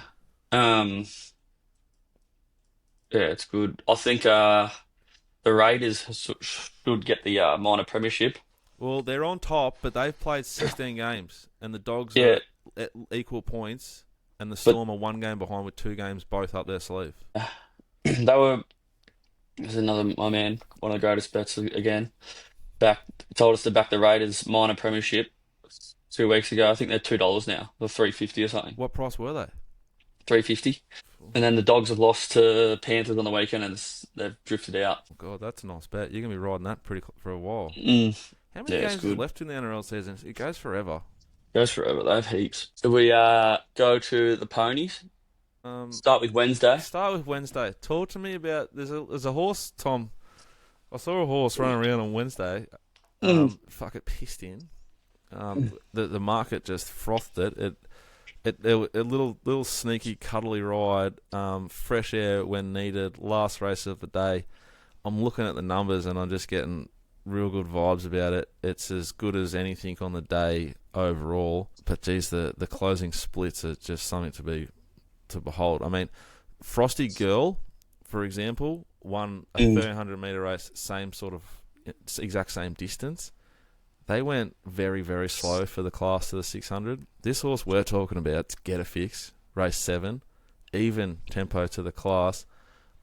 B: Yeah, it's good. I think the Raiders should get the minor premiership.
A: Well, they're on top, but they've played 16 games, and the Dogs
B: Yeah,
A: are at equal points, and the Storm are 1 game behind with 2 games both up their sleeve.
B: they were. There's my man, one of the greatest bets again. Told us to back the Raiders minor premiership 2 weeks ago. I think they're $2 now, or $3.50 or something.
A: What price were they?
B: $3.50. And then the Dogs have lost to Panthers on the weekend, and they've drifted out.
A: Oh God, that's a nice bet. You're gonna be riding that for a while. How many
B: Yeah,
A: games
B: it's
A: is
B: good.
A: left in the NRL season? It goes forever.
B: Goes forever. They have heaps. Do we go to the ponies? Start with Wednesday.
A: Start with Wednesday. Talk to me about there's a horse, Tom. I saw a horse running around on Wednesday. Fuck it, pissed in. The market just frothed it. A little sneaky, cuddly ride. Fresh air when needed. Last race of the day. I'm looking at the numbers and I'm just getting real good vibes about it. It's as good as anything on the day overall. But geez, the closing splits are just something to behold. I mean, Frosty Girl, for example, won a 300 meter race, exact same distance. They went very, very slow for the class to the 600. This horse we're talking about, Get a Fix, race 7, even tempo to the class.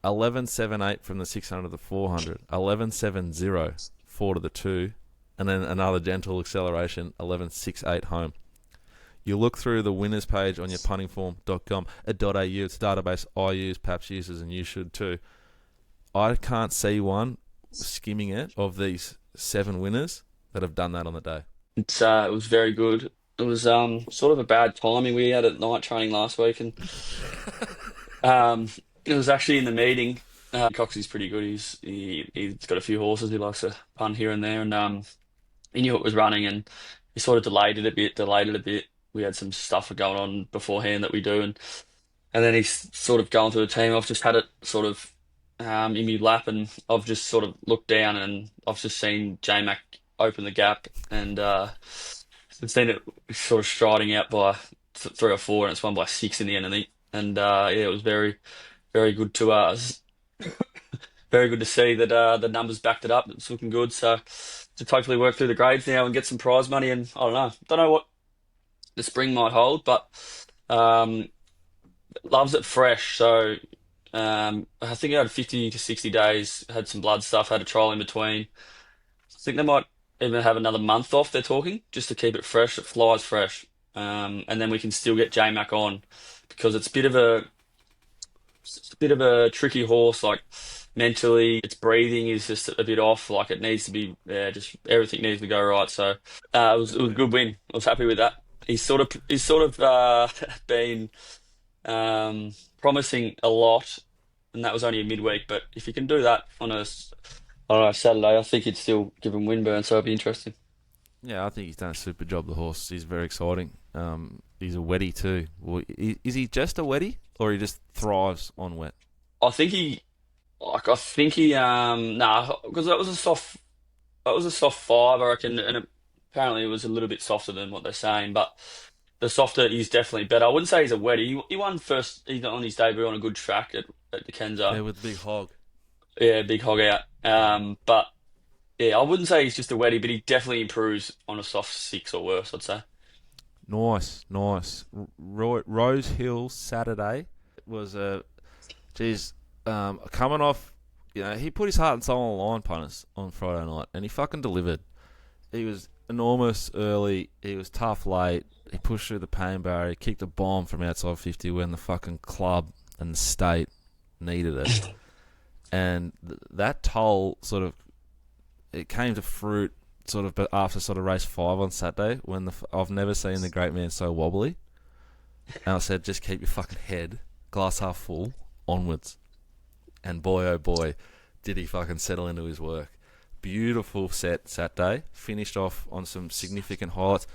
A: 11.78 from the 600 to the 400. 11.70, 4 to the 2. And then another gentle acceleration, 11.68 home. You look through the winners page on your puntingform.com.au. It's a database I use, Paps uses, and you should too. I can't see one skimming it of these 7 winners that have done that on the day.
B: It was very good. It was sort of a bad timing. We had a night training last week, and it was actually in the meeting. Coxie's pretty good. He's got a few horses. He likes to pun here and there, and he knew it was running, and he sort of delayed it a bit. We had some stuff going on beforehand that we do, and then he's sort of going through the team. I've just had it sort of in my lap, and I've just sort of looked down, and I've just seen J-Mac open the gap, and seen it sort of striding out by 3 or 4, and it's won by 6 in the end, I think. And yeah, it was very, very good to very good to see that the numbers backed it up. It's looking good. So just hopefully work through the grades now and get some prize money. And I don't know what the spring might hold, but um, loves it fresh. So I think I had 50 to 60 days, had some blood stuff, had a trial in between. I think they might even have another month off, they're talking, just to keep it fresh. It flies fresh. And then we can still get J-Mac on because it's a bit of a tricky horse. Like mentally, its breathing is just a bit off. Like it needs to be, just everything needs to go right. So it was a good win. I was happy with that. He's sort of been promising a lot, and that was only a midweek. But if you can do that on I don't know, Saturday, I think he'd still give him Winburn. So it'd be interesting.
A: Yeah, I think he's done a super job. The horse, he's very exciting. He's a wetty too. Well, is he just a wetty, or he just thrives on wet?
B: I think he, I think he, nah, because that was a soft five, I reckon, and apparently it was a little bit softer than what they're saying, but the softer he's definitely better. I wouldn't say he's a wetty. He won first. He's on his debut on a good track at the
A: Yeah,
B: Kenzo.
A: with the big hog.
B: Yeah, big hog out. But yeah, I wouldn't say he's just a wetty, but he definitely improves on a soft six or worse, I'd say.
A: Nice, nice. Rose Hill Saturday was a, geez, coming off. You know, he put his heart and soul on the line, punters, on Friday night, and he fucking delivered. He was enormous early. He was tough late. He pushed through the pain barrier. He kicked a bomb from outside 50 when the fucking club and the state needed it. And that toll sort of, it came to fruit sort of, but after sort of race 5 on Saturday when I've never seen the great man so wobbly. And I said, just keep your fucking head glass half full onwards. And boy, oh boy, did he fucking settle into his work. Beautiful set Saturday. Finished off on some significant highlights.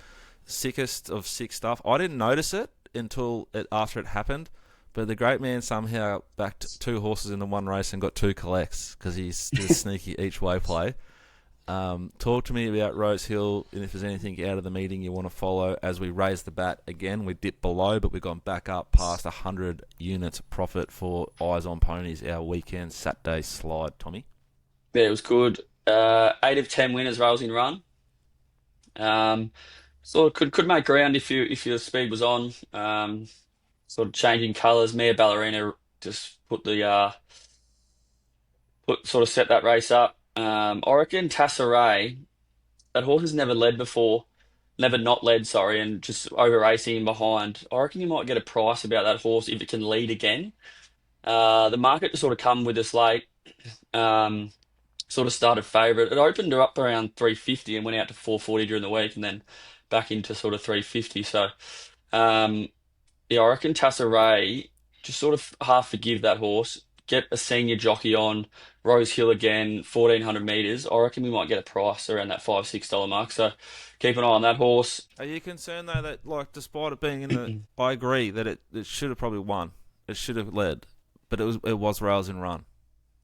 A: Sickest of sick stuff. I didn't notice it until after it happened, but the great man somehow backed 2 horses into one race and got 2 collects because he's did a sneaky each way play. Talk to me about Rose Hill, and if there's anything out of the meeting you want to follow as we raise the bat again. We dipped below, but we've gone back up past 100 units profit for Eyes on Ponies, our weekend Saturday slide, Tommy.
B: Yeah, it was good. 8 of 10 winners, rails in run. Um, sort of could make ground if your speed was on. Sort of changing colours. Mia Ballerina just put sort of set that race up. I reckon Tassaray, that horse has never led before, never not led, sorry, and just over racing behind. I reckon you might get a price about that horse if it can lead again. The market just sort of come with us late. Um, Sort of started favourite. It opened her up around 350 and went out to 440 during the week, and then back into sort of 350. So, um, yeah, I reckon Tassa Ray just sort of half forgive that horse. Get a senior jockey on Rose Hill again, 1400 meters. I reckon we might get a price around that $5-6 mark. So keep an eye on that horse.
A: Are you concerned though that, like, despite it being in the, I agree that it should have probably won. It should have led, but it was rails and run.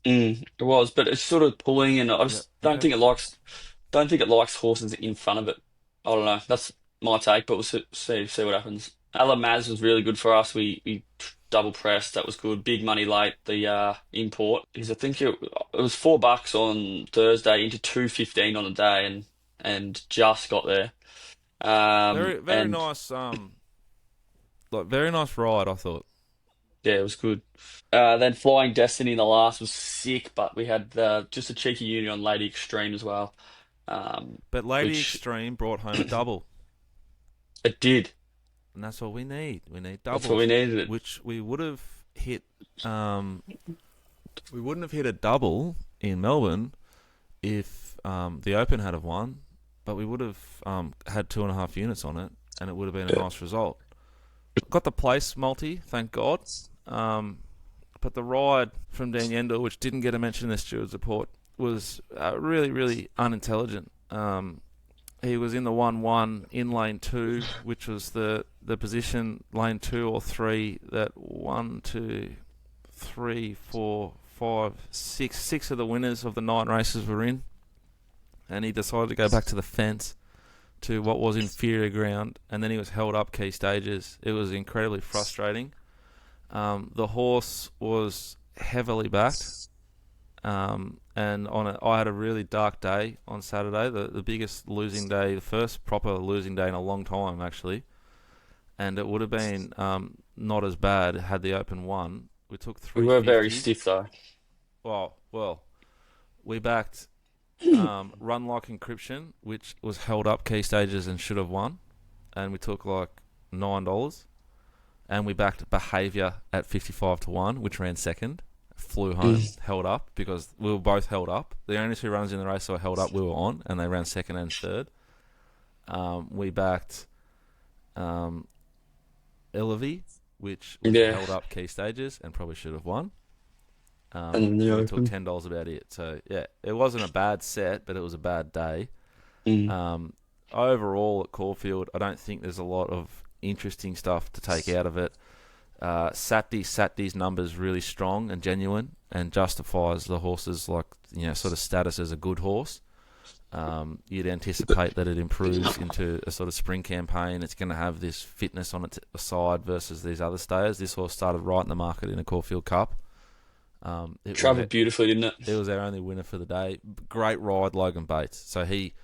B: It was, but it's sort of pulling, and I
A: Yeah.
B: just don't think it likes horses in front of it. I don't know. That's my take, but we'll see what happens. Alamaz was really good for us. We double pressed. That was good. Big money late. The import is, I think it was $4 on Thursday into 215 on the day, and just got there.
A: Very very
B: And
A: nice. Like, very nice ride, I thought.
B: yeah, it was good. Then Flying Destiny in the last was sick, but we had just a cheeky unit on Lady Extreme as well,
A: But Lady
B: which
A: Extreme brought home a double,
B: it did.
A: and that's what we need. We need
B: That's what we
A: doubles,
B: needed. It.
A: which we would have hit. We wouldn't have hit a double in Melbourne if the Open had have won, but we would have had 2.5 units on it, and it would have been a
B: Yeah.
A: nice result. Got the place multi, thank God. But the ride from Dan Yendel, which didn't get a mention in the steward's report, was really, really unintelligent. He was in the 1-1 in lane 2, which was the position, lane 2 or 3, that 1, 2, 3, 4, 5, 6, 6 of the winners of the 9 races were in. And he decided to go back to the fence, to what was inferior ground, and then he was held up key stages. It was incredibly frustrating. The horse was heavily backed, And I had a really dark day on Saturday, the biggest losing day, the first proper losing day in a long time, actually. And it would have been not as bad had the Open won. We took
B: We were very
A: 350.
B: stiff though.
A: Well, we backed Run Like Encryption, which was held up key stages and should have won, and we took like $9. And we backed Behaviour at 55-1, which ran second. Flew home, held up because we were both held up. The only two runners in the race that were held up, we were on, and they ran second and third. We backed Elevy, which was held up key stages and probably should have won.
B: And
A: we took $10 about it. So yeah, it wasn't a bad set, but it was a bad day. Overall at Caulfield, I don't think there's a lot of interesting stuff to take out of it. Satty's numbers really strong and genuine, and justifies the horse's sort of status as a good horse. You'd anticipate that it improves into a sort of spring campaign. It's going to have this fitness on its side versus these other stayers. This horse started right in the market in a Caulfield Cup.
B: Travelled beautifully, didn't it?
A: It was our only winner for the day. Great ride, Logan Bates. So he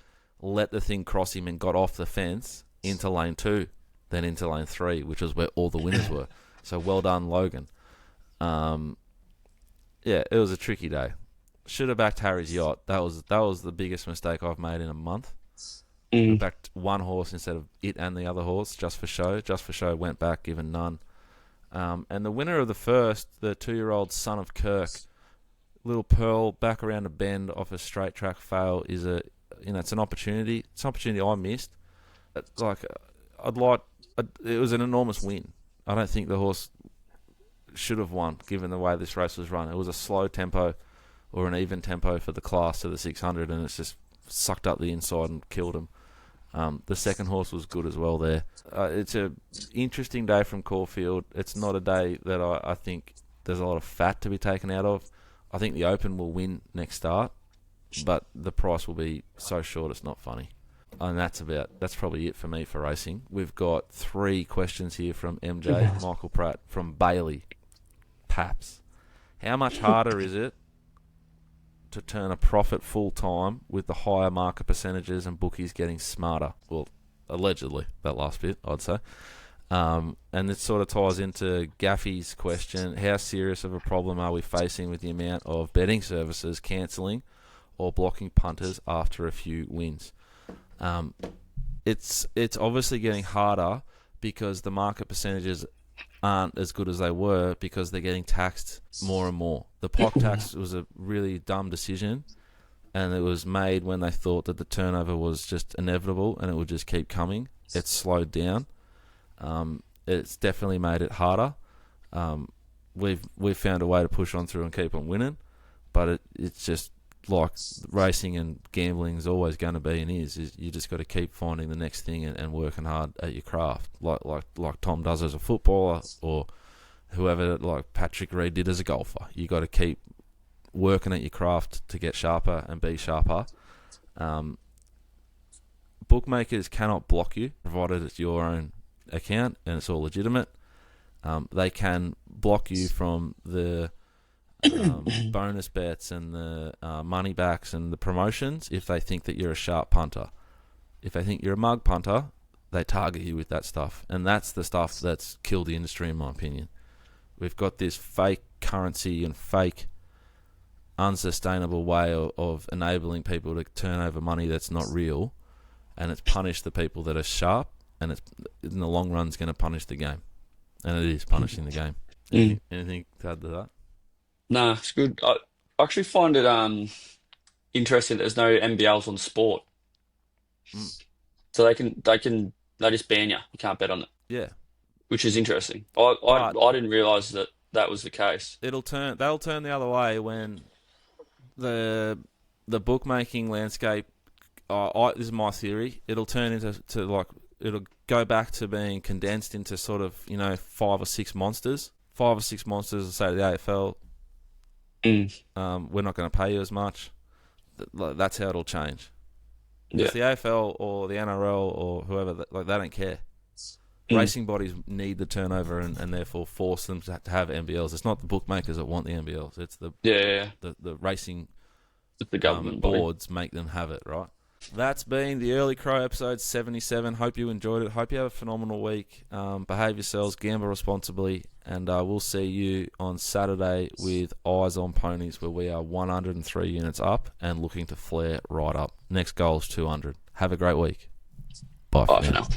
A: let the thing cross him and got off the fence into lane 2, then into lane 3, which was where all the winners were. So well done, Logan. Yeah, it was a tricky day. Should have backed Harry's Yacht. That was the biggest mistake I've made in a month. I backed one horse instead of it and the other horse, just for show. Just for show, went back, given none. And the winner of the first, the 2-year-old Son of Kirk, Little Pearl, back around a bend off a straight track fail, is it's an opportunity. It's an opportunity I missed. It was an enormous win. I don't think the horse should have won, given the way this race was run. It was a slow tempo or an even tempo for the class to the 600, and it's just sucked up the inside and killed him. The second horse was good as well there. It's an interesting day from Caulfield. It's not a day that I think there's a lot of fat to be taken out of. I think the Open will win next start, but the price will be so short it's not funny. And that's probably it for me for racing. We've got 3 questions here from MJ, Michael Pratt, from Bailey Paps. How much harder is it to turn a profit full time with the higher market percentages and bookies getting smarter? Well, allegedly, that last bit, I'd say. And it sort of ties into Gaffy's question. How serious of a problem are we facing with the amount of betting services cancelling or blocking punters after a few wins? It's obviously getting harder because the market percentages aren't as good as they were because they're getting taxed more and more. The POC tax was a really dumb decision, and it was made when they thought that the turnover was just inevitable and it would just keep coming. It's slowed down. It's definitely made it harder. We've found a way to push on through and keep on winning, but it's just like racing and gambling is always going to be and is you just got to keep finding the next thing and working hard at your craft, like Tom does as a footballer, or whoever, like Patrick Reed did as a golfer. You got to keep working at your craft to get sharper and be sharper. Bookmakers cannot block you, provided it's your own account and it's all legitimate. They can block you from the bonus bets and the money backs and the promotions if they think that you're a sharp punter. If they think you're a mug punter, they target you with that stuff, and that's the stuff that's killed the industry, in my opinion. We've got this fake currency and fake unsustainable way of enabling people to turn over money that's not real, and it's punished the people that are sharp, and it's in the long run is going to punish the game, and it is punishing the game. Anything to add to that?
B: Nah, it's good. I actually find it interesting that there's no NBLs on sport, so they just ban you. You can't bet on it,
A: Yeah,
B: which is interesting. I didn't realize that was the case.
A: they'll turn the other way when the bookmaking landscape. This is my theory. It'll turn it'll go back to being condensed into sort of 5 or 6 monsters. 5 or 6 monsters will say to the AFL, we're not going to pay you as much. That's how it'll change. If the AFL or the NRL or whoever, they don't care. racing bodies need the turnover and therefore force them to have NBLs. It's not the bookmakers that want the NBLs. It's the racing
B: It's the government body.
A: boards make them have it, right? That's been the Early Crow episode 77. Hope you enjoyed it. Hope you have a phenomenal week. Behave yourselves, gamble responsibly, and we'll see you on Saturday with Eyes on Ponies, where we are 103 units up and looking to flare right up. Next goal is 200. Have a great week. Bye for now.